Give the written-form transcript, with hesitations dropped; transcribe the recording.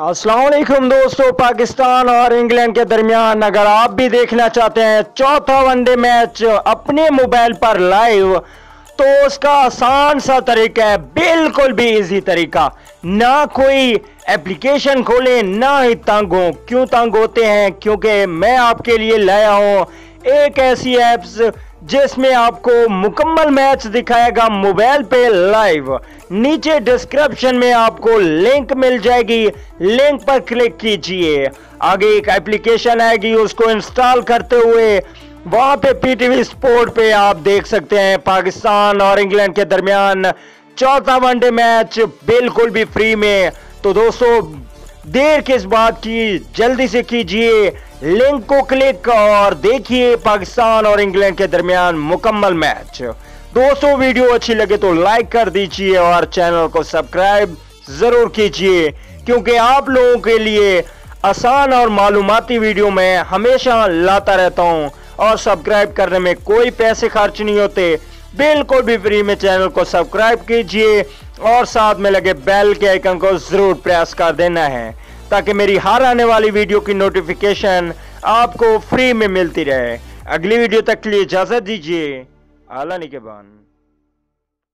अस्सलाम वालेकुम दोस्तों। पाकिस्तान और इंग्लैंड के दरमियान अगर आप भी देखना चाहते हैं चौथा वनडे मैच अपने मोबाइल पर लाइव, तो उसका आसान सा तरीका है, बिल्कुल भी इजी तरीका। ना कोई एप्लीकेशन खोलें ना ही तंग हो। क्यों तंग होते हैं? क्योंकि मैं आपके लिए लाया हूं एक ऐसी एप्स जिसमें आपको मुकम्मल मैच दिखाएगा मोबाइल पे लाइव। नीचे डिस्क्रिप्शन में आपको लिंक मिल जाएगी, लिंक पर क्लिक कीजिए। आगे एक एप्लीकेशन आएगी, उसको इंस्टॉल करते हुए वहां पे पीटीवी स्पोर्ट पे आप देख सकते हैं पाकिस्तान और इंग्लैंड के दरमियान चौथा वनडे मैच बिल्कुल भी फ्री में। तो दोस्तों देर किस बात की, जल्दी से कीजिए लिंक को क्लिक और देखिए पाकिस्तान और इंग्लैंड के दरमियान मुकम्मल मैच। दोस्तों वीडियो अच्छी लगे तो लाइक कर दीजिए और चैनल को सब्सक्राइब जरूर कीजिए, क्योंकि आप लोगों के लिए आसान और मालूमाती वीडियो मैं हमेशा लाता रहता हूं और सब्सक्राइब करने में कोई पैसे खर्च नहीं होते, बिल्कुल भी फ्री में। चैनल को सब्सक्राइब कीजिए और साथ में लगे बेल के आइकन को जरूर प्रेस कर देना है, ताकि मेरी हर आने वाली वीडियो की नोटिफिकेशन आपको फ्री में मिलती रहे। अगली वीडियो तक के लिए इजाजत दीजिए। आला निगहबान।